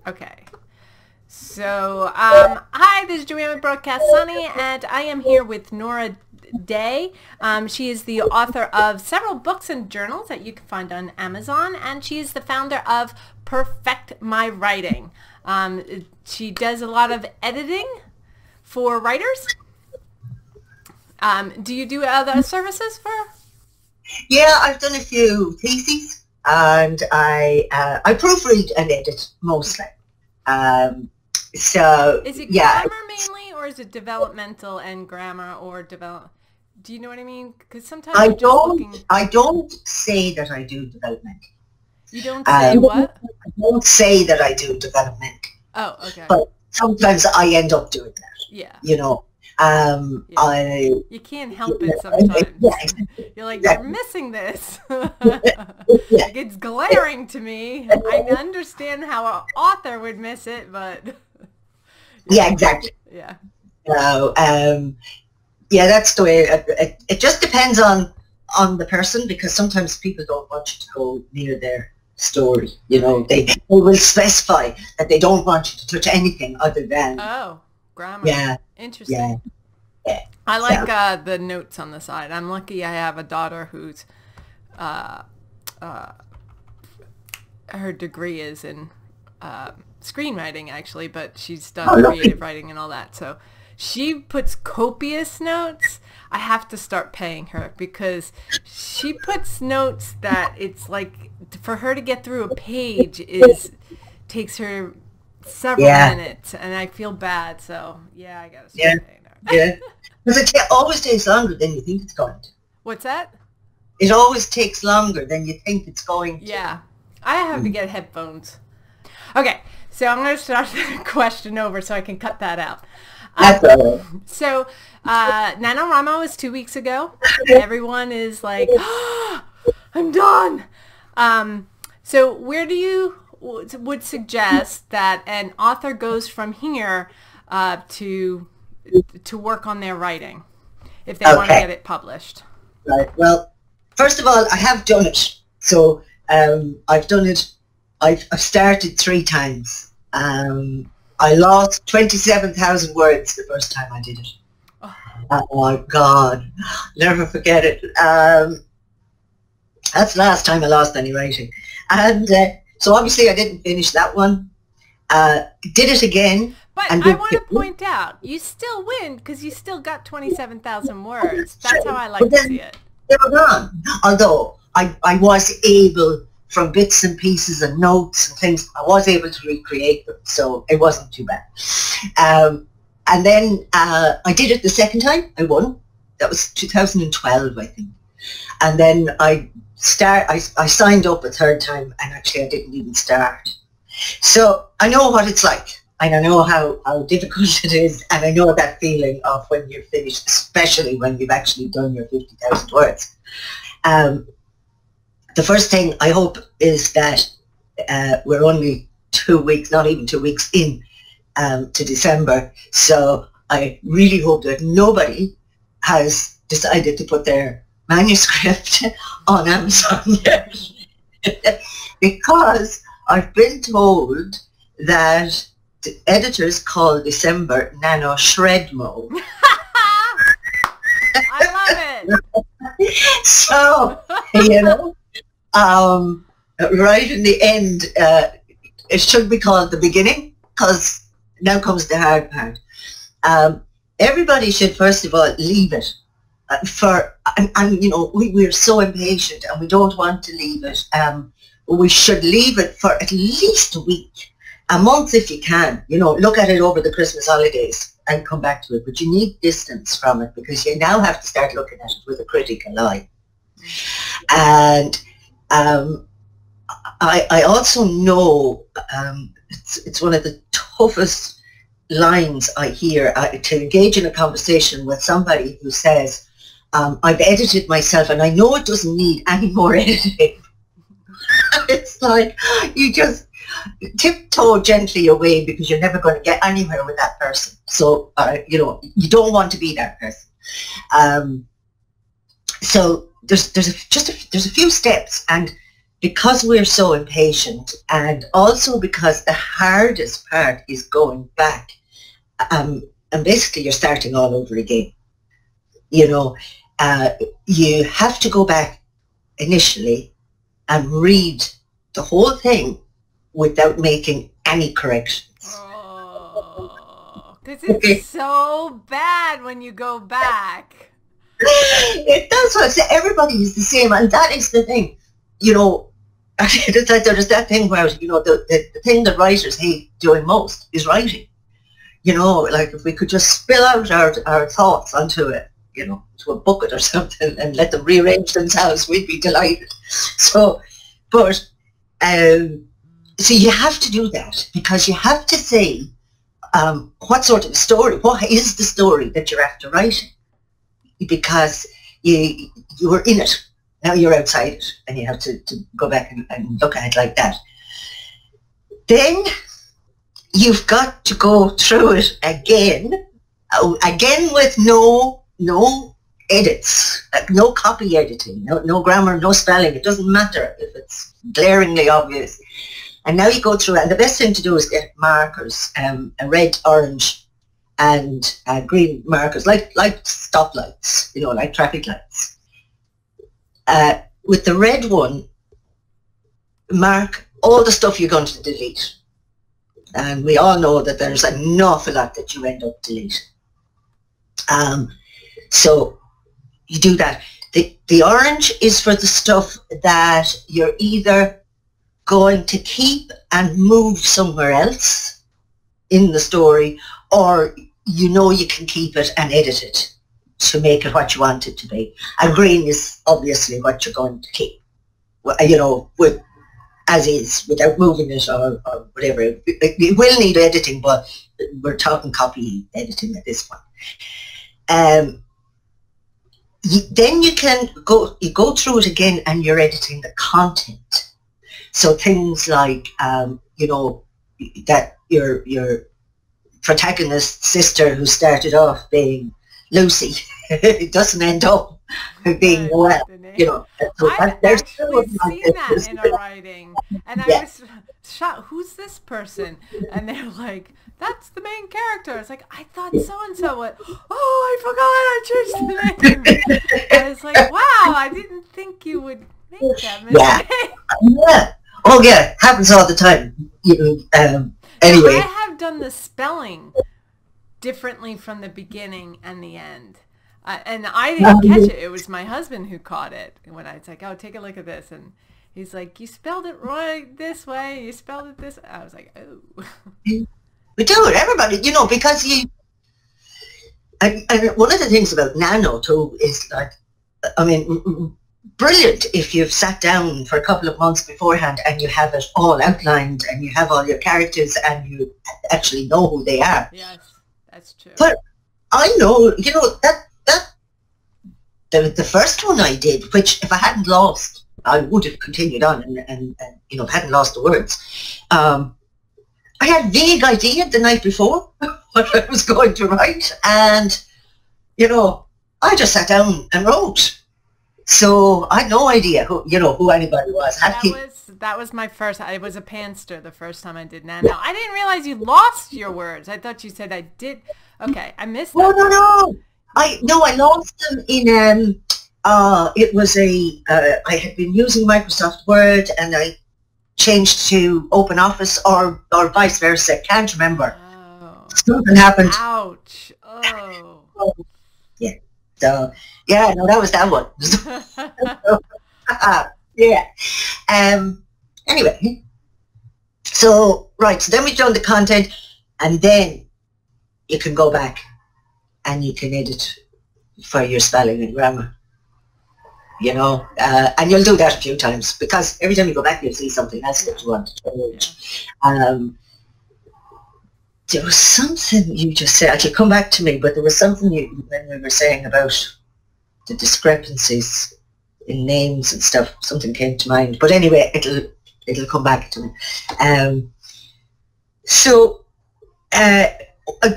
Okay. So, hi, this is Joanna Broadcast Sunny, and I am here with Norah Deay. She is the author of several books and journals that you can find on Amazon, and she is the founder of Perfect My Writing. She does a lot of editing for writers. Do you do other services for? Yeah, I've done a few theses, and I proofread and edit mostly. So is it yeah, grammar mainly, or is it developmental and grammar, or develop? Do you know what I mean? Because sometimes I you're just looking. I don't say that I do development. You don't say what? I don't say that I do development. Oh, okay. But sometimes I end up doing that. Yeah. You know, yeah. You can't help it sometimes. Yeah, exactly. You're like, Exactly. you're missing this. Yeah. Like, it's glaring to me. I understand how an author would miss it, but Yeah, exactly. yeah. So, yeah, that's the way. It just depends on the person, because sometimes people don't want you to go near their story. You know, they will specify that they don't want you to touch anything other than. Oh, grammar. Yeah. Interesting. Yeah. I like the notes on the side. I'm lucky I have a daughter who's her degree is in screenwriting, actually, but she's done creative writing and all that. So she puts copious notes. I have to start paying her, because she puts notes that it's like, for her to get through a page takes her several minutes, and I feel bad. So yeah, I gotta start paying her. Yeah, because it always takes longer than you think it's going to. What's that? It always takes longer than you think it's going to. Yeah, I have to get headphones. Okay, so I'm going to start the question over so I can cut that out. That's all right. So, NaNoWriMo was 2 weeks ago. Everyone is like, oh, I'm done. So where do you would suggest that an author goes from here to work on their writing if they want to get it published? Right. Well, first of all, I have done it. So I've done it. I've started 3 times. I lost 27,000 words the first time I did it. Oh my God, never forget it. That's the last time I lost any writing. And so obviously I didn't finish that one. Did it again. But I want to point out, you still win because you still got 27,000 words. That's how I like to see it. They were gone. Although I was able, from bits and pieces and notes and things, I was able to recreate them, so it wasn't too bad. And then I did it the second time. I won. That was 2012, I think. And then I signed up a third time, and actually I didn't even start. So I know what it's like, and I know how difficult it is, and I know that feeling of when you're finished, especially when you've actually done your 50,000 words. The first thing I hope is that we're only 2 weeks, not even 2 weeks in to December, so I really hope that nobody has decided to put their manuscript on Amazon yet. Because I've been told that the editors call December Nano Shredmo. I love it. So, you know, right in the end, it should be called the beginning, because now comes the hard part. Everybody should first of all leave it and you know, we're so impatient and we don't want to leave it. We should leave it for at least a week, a month if you can. You know, look at it over the Christmas holidays and come back to it. But you need distance from it, because you now have to start looking at it with a critical eye. And I also know it's one of the toughest lines I hear, to engage in a conversation with somebody who says, I've edited myself and I know it doesn't need any more editing. It's like you just tiptoe gently away, because you're never going to get anywhere with that person. So, you know, you don't want to be that person. So there's a few steps, and because we're so impatient, and also because the hardest part is going back, and basically you're starting all over again. You know, you have to go back initially and read the whole thing without making any corrections. Oh, because it's so bad when you go back. It does. What I say. Everybody is the same, and that is the thing. You know, there's that thing where, you know, the thing that writers hate doing most is writing. You know, like if we could just spill out our thoughts onto it, you know, to a bucket or something and let them rearrange themselves, we'd be delighted. So, but, so you have to do that, because you have to say what sort of story, what is the story that you're after writing, because you were in it, now you're outside it, and you have to go back and look at it like that. Then you've got to go through it again with no edits, no copy editing, no grammar, no spelling. It doesn't matter if it's glaringly obvious. And now you go through it, and the best thing to do is get markers, a red, orange, and green markers, like stoplights, you know, like traffic lights. With the red one, mark all the stuff you're going to delete. And we all know that there's an awful lot that you end up deleting. So you do that. The orange is for the stuff that you're either going to keep and move somewhere else in the story, or you know you can keep it and edit it to make it what you want it to be. And green is obviously what you're going to keep, you know, with as is, without moving it or whatever. It will need editing, but we're talking copy editing at this point. Then you can go through it again, and you're editing the content. So things like, you know, that your protagonist's sister, who started off being Lucy, it doesn't end up being Noel. You know, so I've actually seen that in a writing, and I was shocked. Who's this person? And they're like, "That's the main character." It's like, I thought so and so. What? Oh, I forgot I changed the name. I was like, wow, I didn't think you would make that mistake. Yeah. Oh yeah, happens all the time. Anyway, I have done the spelling differently from the beginning and the end. And I didn't catch it. It was my husband who caught it. When I was like, oh, take a look at this. And he's like, you spelled it right this way. You spelled it this. I was like, oh. We do it, everybody, you know, because and one of the things about Nano too is, like, I mean, brilliant if you've sat down for a couple of months beforehand and you have it all outlined and you have all your characters and you actually know who they are. Yes, that's true. But I know, you know, that the first one I did, which if I hadn't lost, I would have continued on and you know, hadn't lost the words. I had vague idea the night before what I was going to write, and you know, I just sat down and wrote. So I had no idea who anybody was. That was my first. I was a panster the first time I did Nano. I didn't realize you lost your words. I thought you said I did. Okay, I missed that. No. I lost them in it was I had been using Microsoft Word and I changed to Open Office or vice versa. Can't remember. Oh. Something happened. Ouch. Oh. Yeah. So yeah, no, that was that one. Yeah. Anyway, so right, so then we've done the content, and then you can go back and you can edit for your spelling and grammar. You know, and you'll do that a few times, because every time you go back you'll see something else that you want to change. There was something you just said, it'll come back to me, but there was something when we were saying about the discrepancies in names and stuff, something came to mind. But anyway, it'll come back to me.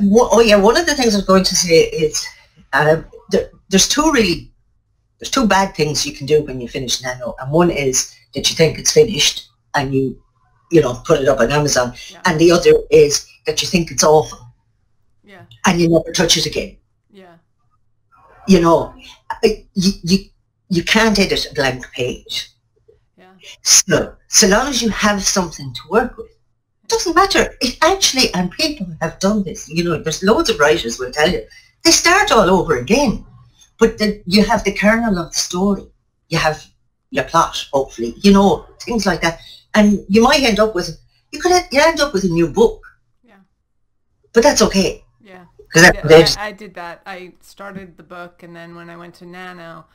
One of the things I was going to say is there's two really there's two bad things you can do when you finish Nano, and one is that you think it's finished and you know, put it up on Amazon, and the other is that you think it's awful, and you never touch it again. You know, you can't edit a blank page. So long as you have something to work with, it doesn't matter. It actually, and people have done this, you know, there's loads of writers will tell you, they start all over again, but you have the kernel of the story, you have your plot, hopefully, you know, things like that, and you might end up with, you end up with a new book, but that's okay. I did that. I started the book, and then when I went to Nano,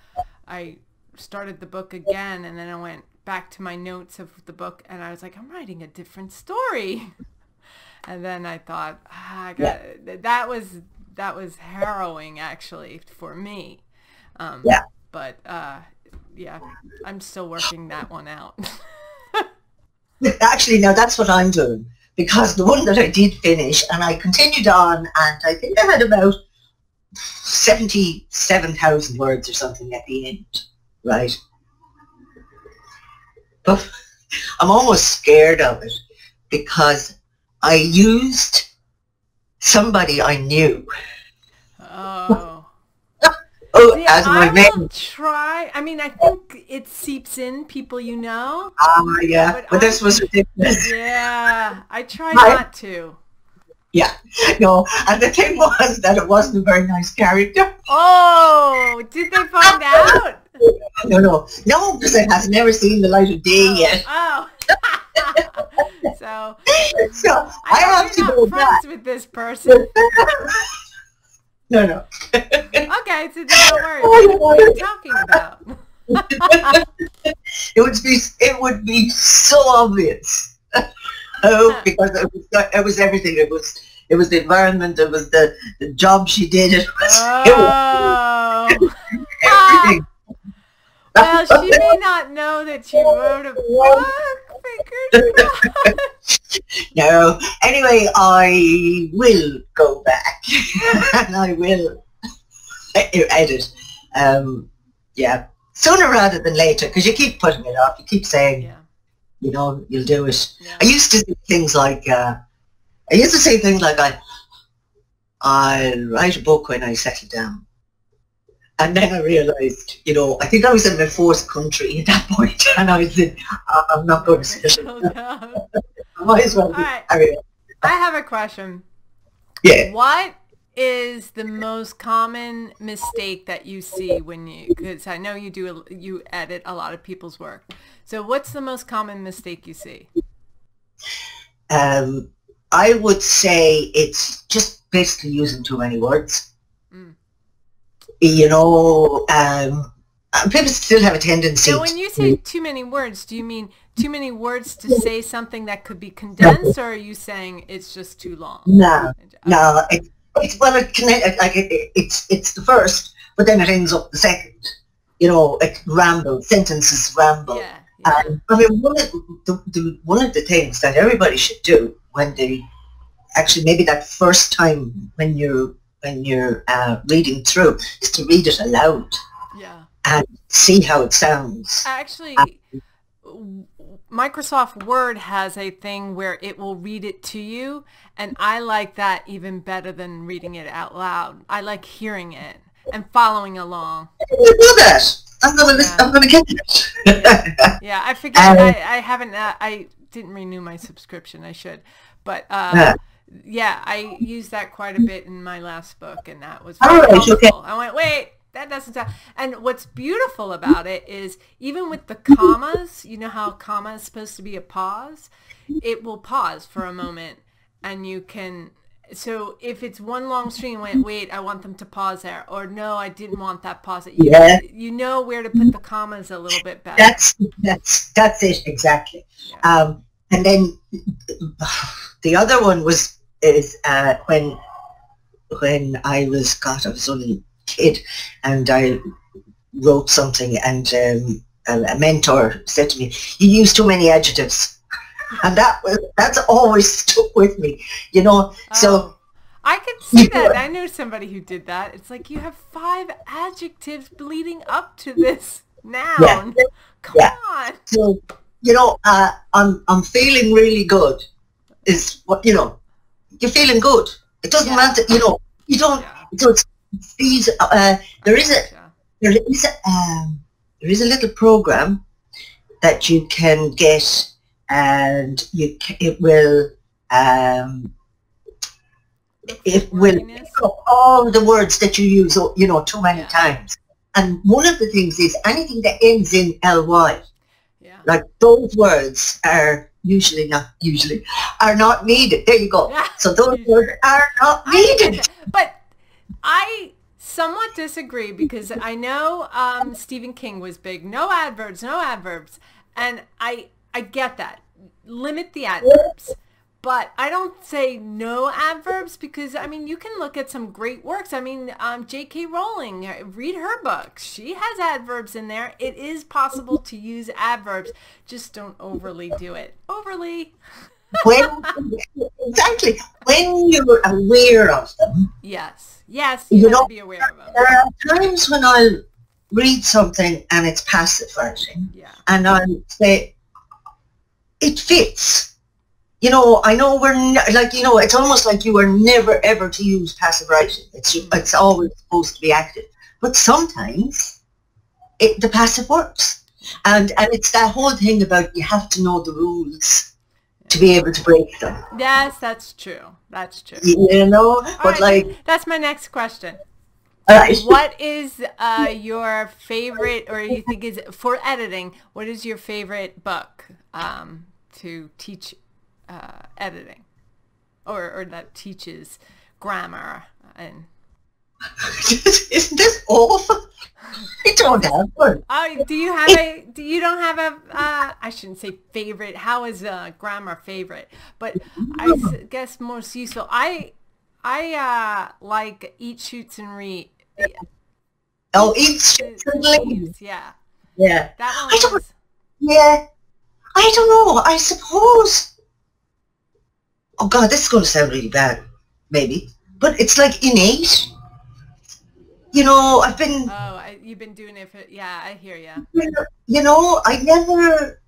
I started the book again, and then I went back to my notes of the book, and I was like, I'm writing a different story. And then I thought, that was harrowing, actually, for me. But I'm still working that one out. Actually, now that's what I'm doing, because the one that I did finish, and I continued on, and I think I had about 77,000 words or something at the end, right? But I'm almost scared of it, because I used somebody I knew. As my will try. I mean, I think it seeps in people you know. But this was ridiculous. Yeah, I try not to. Yeah, no, and the thing was that it wasn't a very nice character. Oh, did they find out? No, because it has never seen the light of day yet. Oh. So I have to go back with this person. No. Okay, so don't worry. What are you talking about? It would be so obvious. Because it was everything. It was the environment. It was the job she did. It was everything. Well, she may not know that you wrote a book. No. Anyway, I will go back and I will edit. Sooner rather than later, because you keep putting it off. You keep saying, you know, you'll do it. I used to say things like, I'll write a book when I settle down. And then I realised, you know, I think I was in my fourth country at that point, and I said, I'm not going to settle down. I might as well. Right. I have a question. Yeah. What is the most common mistake that you see when because I know you edit a lot of people's work. So what's the most common mistake you see? I would say it's just basically using too many words. You know, people still have a tendency. So when you say too many words, do you mean too many words to say something that could be condensed, or are you saying it's just too long? No. It's the first, but then it ends up the second. You know, it rambles, sentences ramble. Yeah. I mean, one of the things that everybody should do when they actually maybe that first time when you're reading through is to read it aloud. And see how it sounds. Actually, Microsoft Word has a thing where it will read it to you, and I like that even better than reading it out loud. I like hearing it and following along. You do that. I'm gonna get it. Yeah, I figured I haven't. I didn't renew my subscription. I should, but yeah, I used that quite a bit in my last book, and that was very helpful. Okay. I went, wait. That doesn't sound... And what's beautiful about it is even with the commas, you know how comma is supposed to be a pause? It will pause for a moment, and you can... So if it's one long string, wait, I want them to pause there. Or no, I didn't want that pause. You know where to put the commas a little bit better. That's it, exactly. Yeah. And then the other one is when I was only kid, and I wrote something, and a mentor said to me, "You use too many adjectives," and that's always stuck with me, you know. So I could see that. I know somebody who did that. It's like you have 5 adjectives leading up to this Yeah, noun. Come yeah. on. So, you know, I'm feeling really good. Is what, you know, you're feeling good. It doesn't matter, you know. You don't. Yeah. So it's these. There is a Gotcha. there is a there is a little program that you can get, and it will Look for it will pick wordiness. up all the words that you use, you know, too many Yeah. times. And one of the things is anything that ends in ly, Yeah. like those words are are not needed. There you go. Yeah. So those words are not I get needed. that. But I somewhat disagree because I know Stephen King was big. No adverbs, no adverbs. And I get that. Limit the adverbs. But I don't say no adverbs because, I mean, you can look at some great works. I mean, J.K. Rowling, read her books. She has adverbs in there. It is possible to use adverbs. Just don't overly do it. Overly. When exactly when you're aware of them, Yes. Yes, you you have know, to be aware of them. there are times when I'll read something and it's passive writing, Yeah. and I'll say it fits. You know, I know like, you know, it's almost like you are never ever to use passive writing. It's always supposed to be active. But sometimes the passive works, and it's that whole thing about you have to know the rules to be able to break them. Yes, that's true. That's true. You know, All but right, like, that's my next question. uh, What is your favorite, or you think is for editing? What is your favorite book to teach editing, or that teaches grammar? And isn't this awful? I don't have one. do you have a? Do you don't have a? I shouldn't say favorite. How is grammar favorite? But guess most useful. I like Eat, Shoots, and Read. Oh, each leaves. Yeah. Yeah. That one I don't. was. Yeah. I don't know. I suppose. Oh God, this is going to sound really bad, maybe, but it's like innate. You know, I've been. Oh, you've been doing it for. Yeah, I hear you. You know, I never.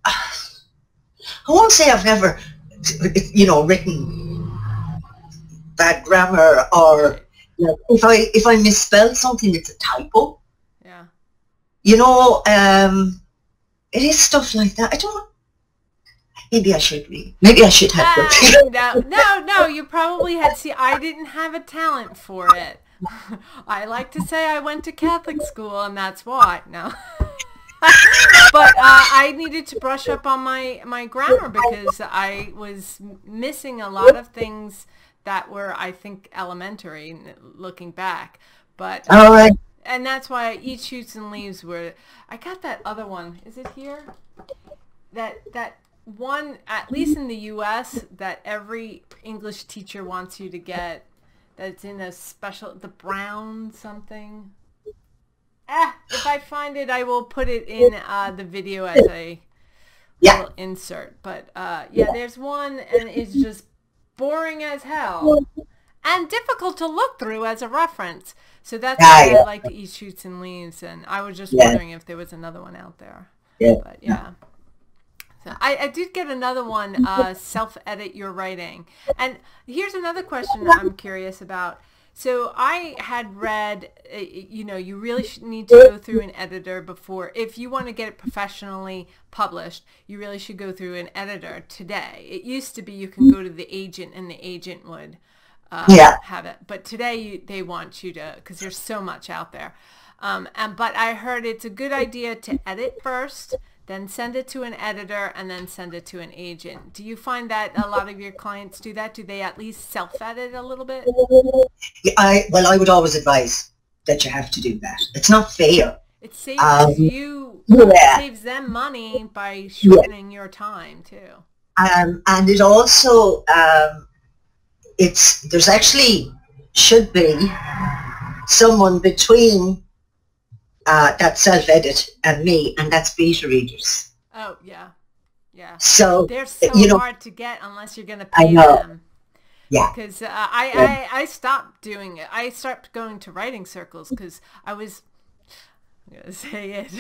I won't say I've never, you know, written bad grammar, or you know, if I misspell something, it's a typo. Yeah. You know, it is stuff like that. I don't. Maybe I should read. Maybe I should have. No. You probably had. See, I didn't have a talent for it. I like to say I went to Catholic school, and that's why. No. But I needed to brush up on my grammar because I was missing a lot of things that were, I think, elementary looking back. But All right. and that's why Eat, Shoots, and Leaves were. I got that other one. Is it here? That one, at least in the U.S., that every English teacher wants you to get. That's in a special, the brown something. If I find it, I will put it in the video as a little insert. But yeah, there's one, and it's just boring as hell and difficult to look through as a reference. So that's why I like to Eat, Shoots, and Leaves. And I was just wondering if there was another one out there. Yeah. But yeah. So I did get another one, self-edit your writing. And here's another question I'm curious about. So I had read, you know, you really need to go through an editor before. If you want to get it professionally published, you really should go through an editor today. It used to be you can go to the agent and the agent would have it. But today they want you to, because there's so much out there. But I heard it's a good idea to edit first, then send it to an editor, and then send it to an agent. Do you find that a lot of your clients do that? Do they at least self-edit a little bit? Yeah, I would always advise that you have to do that. It's not fair. It saves it saves them money by shortening your time too. And it also, there's actually should be someone between that self-edit and me, and that's beta readers. Oh, yeah. Yeah. So, they're so you know, hard to get unless you're going to pay them. Yeah. Because I stopped doing it. I stopped going to writing circles because I'm gonna say it.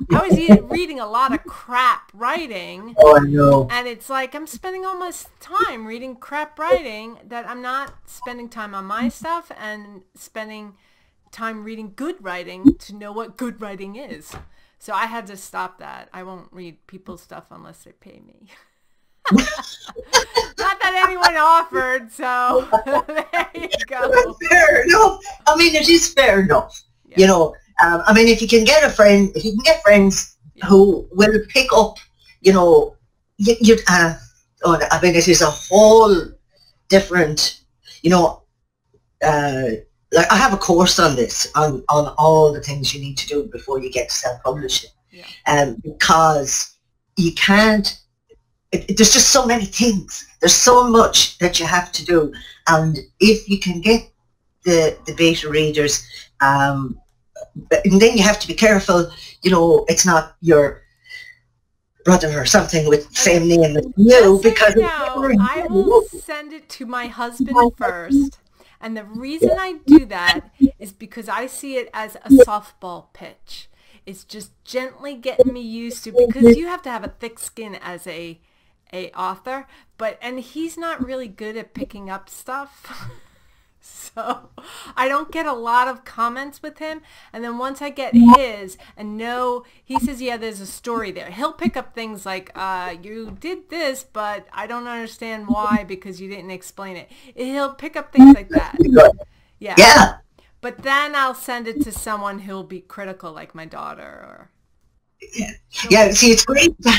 I was reading a lot of crap writing. Oh, I know. And it's like I'm spending all my time reading crap writing that I'm not spending time on my stuff and spending time reading good writing to know what good writing is. So I had to stop that. I won't read people's stuff unless they pay me. Not that anyone offered, so there you go. Fair enough. I mean, it is fair enough. Yeah. You know, I mean, if you can get friends who will pick up, you know, I mean, it is a whole different, you know, like I have a course on this, on all the things you need to do before you get to self-publishing. Yeah. Because you can't, there's just so many things. There's so much that you have to do. And if you can get the beta readers, and then you have to be careful, you know, it's not your brother or something with the same name as you, because I will send it to my husband first. And the reason I do that is because I see it as a softball pitch. It's just gently getting me used to, because you have to have a thick skin as a author, and he's not really good at picking up stuff. So I don't get a lot of comments with him. And then once I get his and know, he says, yeah, there's a story there. He'll pick up things like, you did this, but I don't understand why because you didn't explain it. He'll pick up things like that. Yeah. Yeah. But then I'll send it to someone who'll be critical, like my daughter. Or yeah. See, it's great to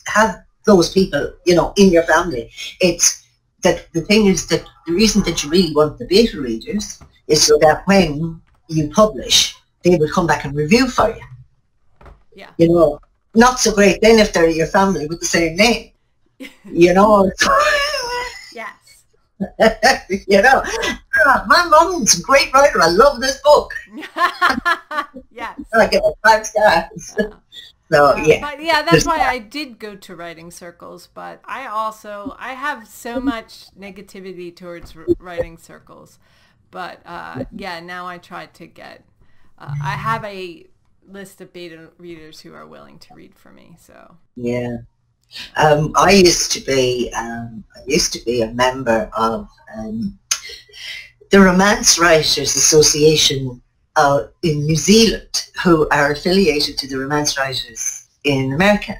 have those people, you know, in your family. It's that the thing is that the reason that you really want the beta readers is so that when you publish, they will come back and review for you. Yeah. You know, not so great then if they're your family with the same name. You know. Yes. You know, my mom's a great writer. I love this book. Yes. I give it 5 stars. So yeah. But yeah, that's why I did go to writing circles. But I have so much negativity towards writing circles. But yeah, now I try to get. I have a list of beta readers who are willing to read for me. So yeah. I used to be a member of the Romance Writers Association in New Zealand, who are affiliated to the Romance Writers in America.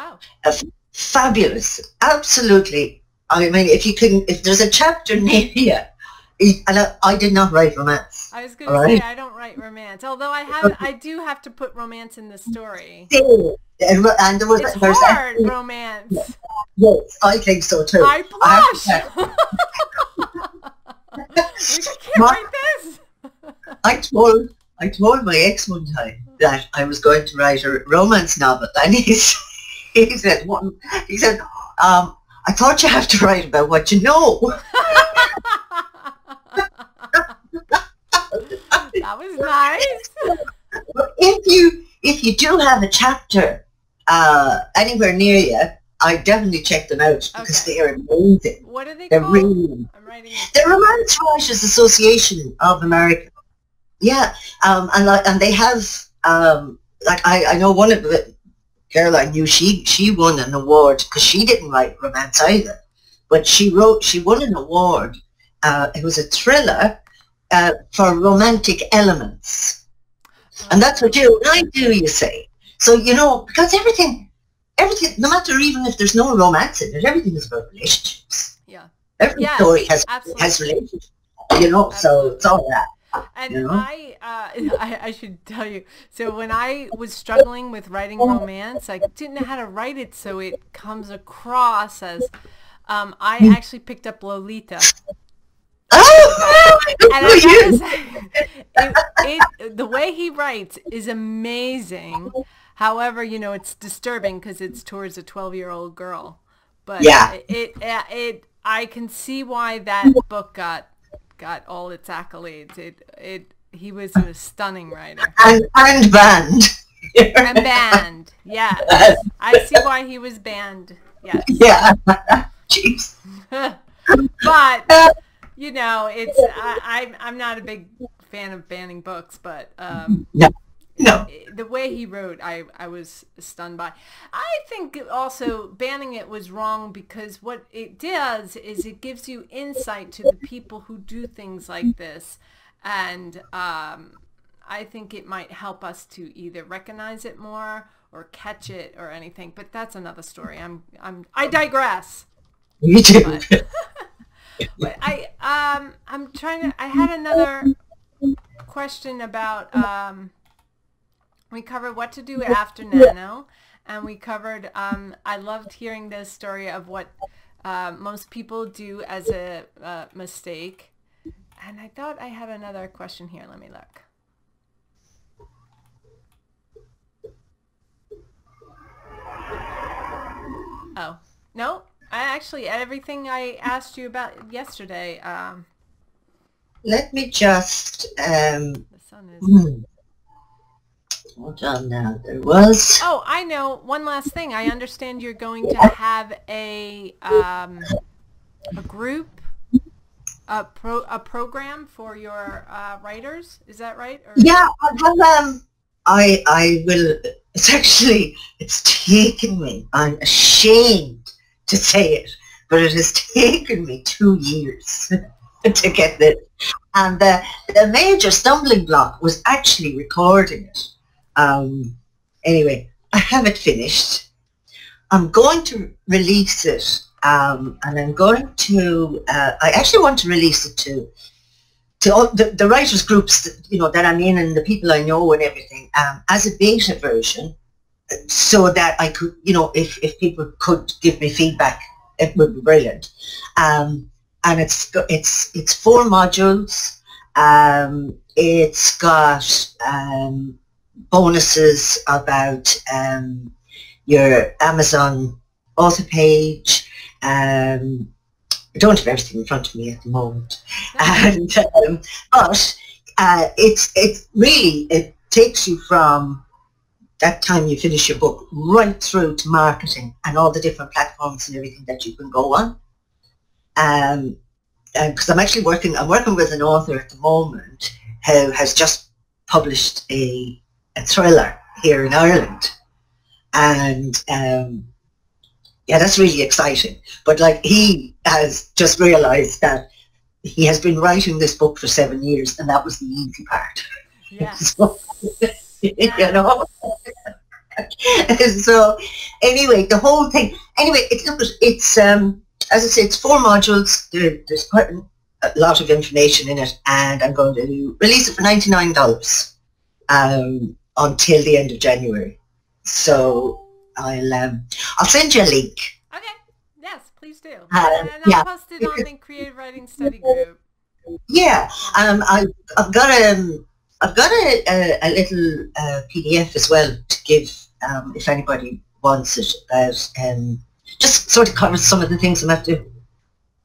Oh, fabulous! Absolutely. I mean, if there's a chapter near you, and I did not write romance. I was going to say I don't write romance, although I do have to put romance in the story. And there's hard romance. Yes, I think so too. I blush. I can't write this. I told my ex one time that I was going to write a romance novel, and he said, I thought you have to write about what you know. That was nice. But if you do have a chapter anywhere near you, I definitely check them out because they are amazing. What are they They're called? really, the Romance Writers Association of America. Yeah, and they have like I know one of the girl I knew, she won an award because she didn't write romance either, but she won an award. It was a thriller for romantic elements, and that's what you and I do. You say so, you know, because everything, no matter even if there's no romance in it, everything is about relationships. Yeah, every story has relationships. You know, so it's all that. And you know? I should tell you, so when I was struggling with writing romance, I didn't know how to write it so it comes across as, I actually picked up Lolita. Oh! And I gotta say, the way he writes is amazing. However, you know, it's disturbing because it's towards a 12-year-old girl. But yeah, I can see why that book got all its accolades. He was a stunning writer. And banned. And banned, yes. I see why he was banned. Yes. Yeah. Jeez. But you know, it's I'm not a big fan of banning books, but No, no. the way he wrote, I was stunned by. I think also banning it was wrong because what it does is it gives you insight to the people who do things like this, and I think it might help us to either recognize it more or catch it or anything. But that's another story. I digress. You do. But I'm trying to. I had another question about. We covered what to do after Nano, and we covered. I loved hearing the story of what most people do as a mistake, and I thought I had another question here. Let me look. Oh no. I actually, everything I asked you about yesterday. Let me just, The sun is... hold on now, there was... Oh, I know. One last thing. I understand you're going to have a group, a program for your writers. Is that right? Or... Yeah, I will, it's taken me, I'm ashamed to say it, but it has taken me 2 years to get this. And the major stumbling block was actually recording it. Anyway, I have it finished. I'm going to release it, and I'm going to, I actually want to release it to all the writers groups that, you know, that I'm in and the people I know and everything, as a beta version, so that I could, you know, if people could give me feedback, it would be brilliant. And it's 4 modules. It's got bonuses about your Amazon author page. I don't have everything in front of me at the moment, and but it's really, it takes you from that time you finish your book right through to marketing and all the different platforms and everything that you can go on. Because I'm working with an author at the moment who has just published a thriller here in Ireland, and yeah, that's really exciting. But like, he has just realised that he has been writing this book for 7 years, and that was the easy part. Yeah. So, you know. So anyway, the whole thing. Anyway, it's as I said, it's 4 modules. There's quite a lot of information in it, and I'm going to release it for $99 until the end of January. So I'll send you a link. Okay. Yes, please do. And I'll post it on the Creative Writing Study Group. Yeah. I've got a little PDF as well to give if anybody wants it, about just sort of covers some of the things I'm after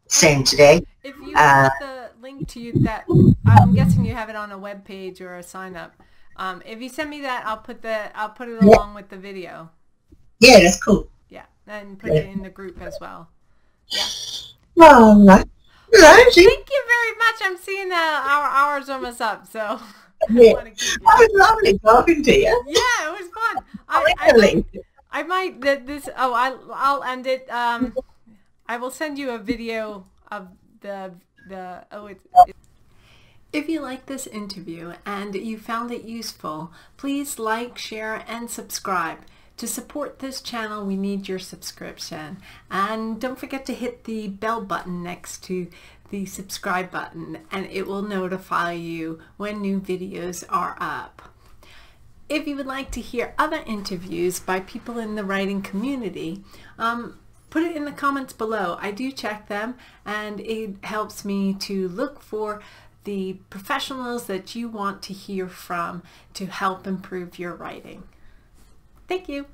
saying today. If you have the link to you, that I'm guessing you have it on a web page or a sign up. If you send me that, I'll put it along with the video. Yeah, that's cool. Yeah, and put it in the group as well. Yeah. Well, thank you very much. I'm seeing that our hour's almost up, so yeah. It was lovely talking to you. Yeah, it was fun. I might this. Oh, I'll end it. I will send you a video of the. Oh, it's. If you like this interview and you found it useful, please like, share, and subscribe. To support this channel, we need your subscription. And don't forget to hit the bell button next to the subscribe button, and it will notify you when new videos are up. If you would like to hear other interviews by people in the writing community, put it in the comments below. I do check them, and it helps me to look for the professionals that you want to hear from to help improve your writing. Thank you.